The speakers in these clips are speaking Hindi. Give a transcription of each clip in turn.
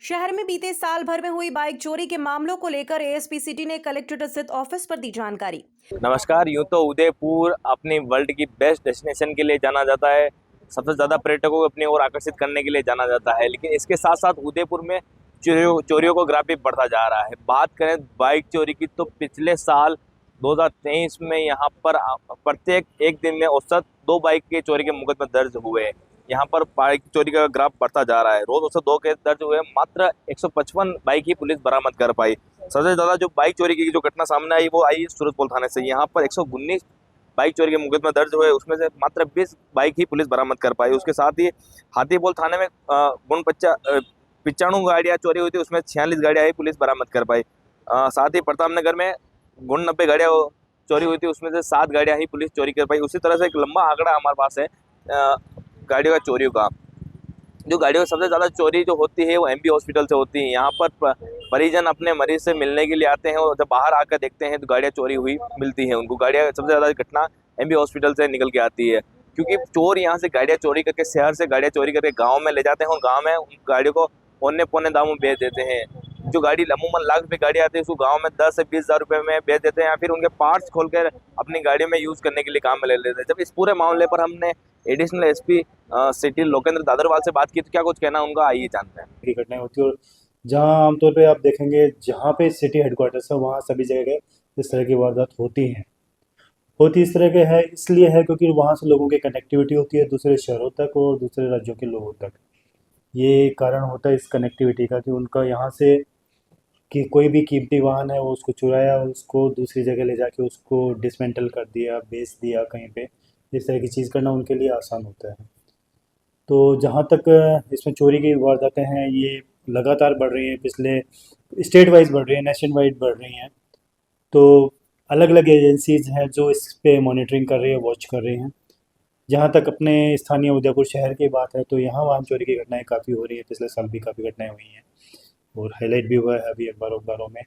शहर में बीते साल भर में हुई बाइक चोरी के मामलों को लेकर एएसपी सिटी ने कलेक्ट्रेट स्थित ऑफिस पर दी जानकारी। नमस्कार। यूँ तो उदयपुर अपनी वर्ल्ड की बेस्ट डेस्टिनेशन के लिए जाना जाता है। सबसे ज़्यादा पर्यटकों को अपनी ओर आकर्षित करने के लिए जाना जाता है, लेकिन इसके साथ साथ उदयपुर में चोरियों का ग्राफ भी बढ़ता जा रहा है। बात करें बाइक चोरी की, तो पिछले साल 2023 में यहाँ पर प्रत्येक एक दिन में औसत 2 बाइक के चोरी के मुकदमे दर्ज हुए हैं। यहाँ पर बाइक चोरी का ग्राफ बढ़ता जा रहा है। रोज औसत 2 केस दर्ज हुए, मात्र 155 बाइक ही पुलिस बरामद कर पाई। सबसे ज्यादा जो बाइक चोरी की जो घटना सामने आई वो आई सूरजपोल थाने से। यहाँ पर 119 बाइक चोरी के मुकदमे दर्ज हुए, उसमें से मात्र 20 बाइक ही पुलिस बरामद कर पाई। उसके साथ ही हाथीपोल थाने में 95 गाड़ियां चोरी हुई थी, उसमें 46 गाड़ियां ही पुलिस बरामद कर पाई। साथ ही प्रतापनगर में 90 गाड़ियां चोरी हुई थी, उसमें से 7 गाड़ियां ही पुलिस चोरी कर पाई। उसी तरह से एक लंबा आंकड़ा हमारे पास है गाड़ियों का चोरियों का। जो गाड़ियों में सबसे ज़्यादा चोरी जो होती है वो एमबी हॉस्पिटल से होती है। यहाँ पर परिजन अपने मरीज से मिलने के लिए आते हैं और जब बाहर आकर देखते हैं तो गाड़ियाँ चोरी हुई मिलती हैं उनको। गाड़ियाँ सबसे ज़्यादा घटना एमबी हॉस्पिटल से निकल के आती है, क्योंकि चोर यहाँ से गाड़ियाँ चोरी करके शहर से गाड़ियाँ चोरी करके गाँव में ले जाते हैं और गाँव में उन गाड़ियों को पौने पौने दामों में बेच देते हैं। जो गाड़ी अमूमन लाख रुपये गाड़ी आती है उसको गाँव में 10 से 20 हज़ार रुपये में बेच देते हैं, या फिर उनके पार्ट्स खोलकर अपनी गाड़ियों में यूज़ करने के लिए काम में ले लेते हैं। जब इस पूरे मामले पर हमने additional SP city Lokendra Dadarwal से बात की तो क्या कुछ कहना उनका, आइए जानते हैं। की घटनाएं होती है और जहां आमतौर पे आप देखेंगे जहां पे सिटी हेडक्वार्टर्स है वहां सभी जगह इस तरह की वारदात होती इस तरह के है, इसलिए है क्योंकि वहां से लोगों की कनेक्टिविटी होती है दूसरे शहरों तक और दूसरे राज्यों के लोगों तक। ये कारण होता है इस कनेक्टिविटी का कि उनका यहाँ से कि कोई भी कीमती वाहन है वो उसको चुराया और उसको दूसरी जगह ले जाके उसको डिसमेंटल कर दिया, बेच दिया कहीं पे। इस तरह की चीज़ करना उनके लिए आसान होता है। तो जहाँ तक इसमें चोरी की वारदातें हैं ये लगातार बढ़ रही हैं, पिछले स्टेट वाइज बढ़ रही हैं, नेशन वाइड बढ़ रही हैं। तो अलग अलग एजेंसीज हैं जो इस पे मॉनिटरिंग कर रही है, वॉच कर रही हैं। जहाँ तक अपने स्थानीय उदयपुर शहर की बात है तो यहाँ वाहन चोरी की घटनाएं काफ़ी हो रही है, पिछले साल भी काफ़ी घटनाएं हुई हैं और हाईलाइट भी हुआ है अभी अखबारों में।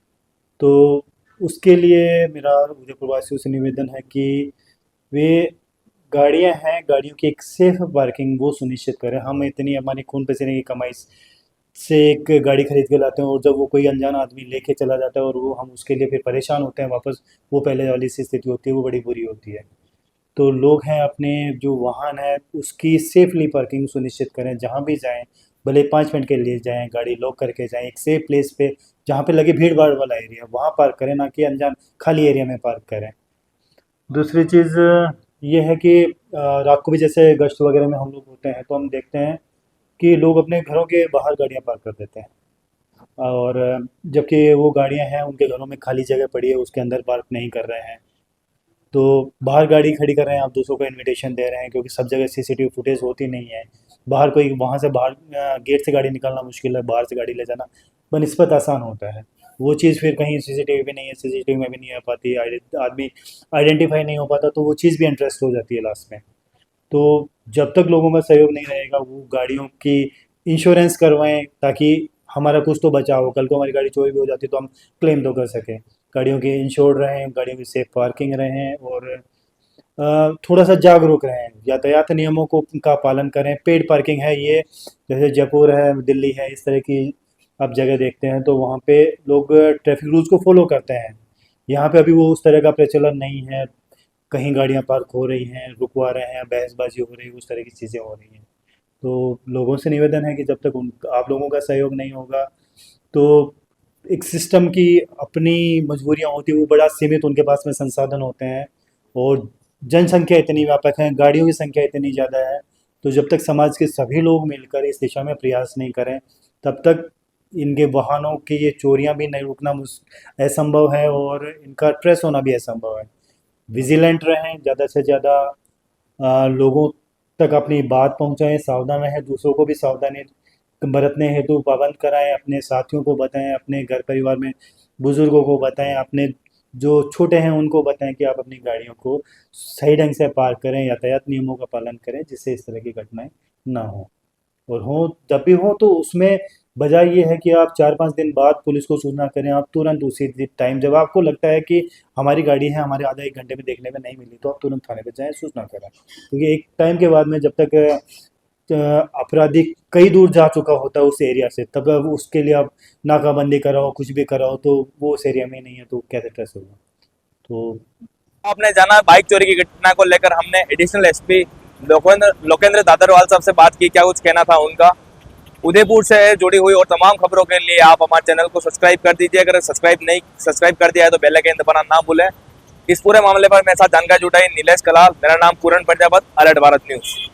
तो उसके लिए मेरा उदयपुर वासियों से निवेदन है कि वे गाड़ियां हैं, गाड़ियों की एक सेफ पार्किंग वो सुनिश्चित करें। हम इतनी हमारी खून पसीने की कमाई से एक गाड़ी खरीद के लाते हैं और जब वो कोई अनजान आदमी लेके चला जाता है और वो हम उसके लिए फिर परेशान होते हैं वापस, वो पहले वाली सी स्थिति होती है, वो बड़ी बुरी होती है। तो लोग हैं अपने जो वाहन है उसकी सेफली पार्किंग सुनिश्चित करें। जहाँ भी जाएं, भले 5 मिनट के लिए जाएं, गाड़ी लॉक करके जाएं एक सेफ प्लेस पे जहाँ पे लगे भीड़ भाड़ वाला एरिया, वहाँ पार्क करें, ना कि अनजान खाली एरिया में पार्क करें। दूसरी चीज़ ये है कि रात को भी जैसे गश्त वगैरह में हम लोग होते हैं तो हम देखते हैं कि लोग अपने घरों के बाहर गाड़ियां पार्क कर देते हैं और जबकि वो गाड़ियां हैं उनके घरों में खाली जगह पड़ी है, उसके अंदर पार्क नहीं कर रहे हैं। तो बाहर गाड़ी खड़ी कर रहे हैं, आप दूसरों को इनविटेशन दे रहे हैं, क्योंकि सब जगह सीसीटीवी फुटेज होती नहीं है। बाहर कोई वहाँ से बाहर गेट से गाड़ी निकालना मुश्किल है, बाहर से गाड़ी ले जाना बनिस्बत आसान होता है। वो चीज़ फिर कहीं सीसीटीवी भी नहीं है, सीसीटीवी में भी नहीं आ पाती, आदमी आइडेंटिफाई नहीं हो पाता, तो वो चीज़ भी इंटरेस्ट हो जाती है लास्ट में। तो जब तक लोगों का सहयोग नहीं रहेगा वो गाड़ियों की इंश्योरेंस करवाएं, ताकि हमारा कुछ तो बचाव हो। कल को हमारी गाड़ी चोरी भी हो जाती तो हम क्लेम तो कर सकें। गाड़ियों की इंश्योर्ड रहें, गाड़ियों की सेफ पार्किंग रहें और थोड़ा सा जागरूक रहें, यातायात नियमों को का पालन करें। पेड पार्किंग है ये, जैसे जयपुर है, दिल्ली है, इस तरह की आप जगह देखते हैं तो वहाँ पे लोग ट्रैफिक रूल्स को फॉलो करते हैं। यहाँ पे अभी वो उस तरह का प्रचलन नहीं है, कहीं गाड़ियाँ पार्क हो रही हैं, रुकवा रहे हैं, बहसबाजी हो रही है, उस तरह की चीज़ें हो रही हैं। तो लोगों से निवेदन है कि जब तक उन आप लोगों का सहयोग नहीं होगा तो एक सिस्टम की अपनी मजबूरियां होती हैं, वो बड़ा सीमित उनके पास में संसाधन होते हैं और जनसंख्या इतनी व्यापक है, गाड़ियों की संख्या इतनी ज़्यादा है। तो जब तक समाज के सभी लोग मिलकर इस दिशा में प्रयास नहीं करें तब तक इनके वाहनों की ये चोरियां भी नहीं रुकना असंभव है और इनका ट्रेस होना भी असंभव है। विजिलेंट रहें, ज़्यादा से ज़्यादा लोगों तक अपनी बात पहुंचाएं, सावधान रहें, दूसरों को भी सावधानी बरतने हेतु पाबंद कराएं, अपने साथियों को बताएं, अपने घर परिवार में बुजुर्गों को बताएं, अपने जो छोटे हैं उनको बताएं कि आप अपनी गाड़ियों को सही ढंग से पार्क करें, यातायात नियमों का पालन करें, जिससे इस तरह की घटनाएं ना हो। और हो जब भी हो तो उसमें बजाय ये है कि आप 4-5 दिन बाद पुलिस को सूचना करें, आप तुरंत उसी टाइम जब आपको लगता है कि हमारी गाड़ी है, हमारे आधा 1 घंटे में देखने में नहीं मिली, तो आप तुरंत थाने पे जाएं, सूचना करें। क्योंकि एक टाइम के बाद में जब तक अपराधी कई दूर जा चुका होता है उस एरिया से, तब अब उसके लिए आप नाकाबंदी कराओ, कुछ भी कराओ, तो वो उस एरिया में नहीं है तो कैसे ट्रेस होगा। तो आपने जाना बाइक चोरी की घटना को लेकर हमने एडिशनल एसपी लोकेंद्र दादरवाल साहब से बात की, क्या कुछ कहना था उनका। उदयपुर से जुड़ी हुई और तमाम खबरों के लिए आप हमारे चैनल को सब्सक्राइब कर दीजिए। अगर सब्सक्राइब कर दिया है तो बेल आइकन दबाना ना भूलें। इस पूरे मामले पर मेरे साथ जानकारी जुटाई नीलेश कलाल, मेरा नाम पूरन प्रजापत, अलर्ट भारत न्यूज।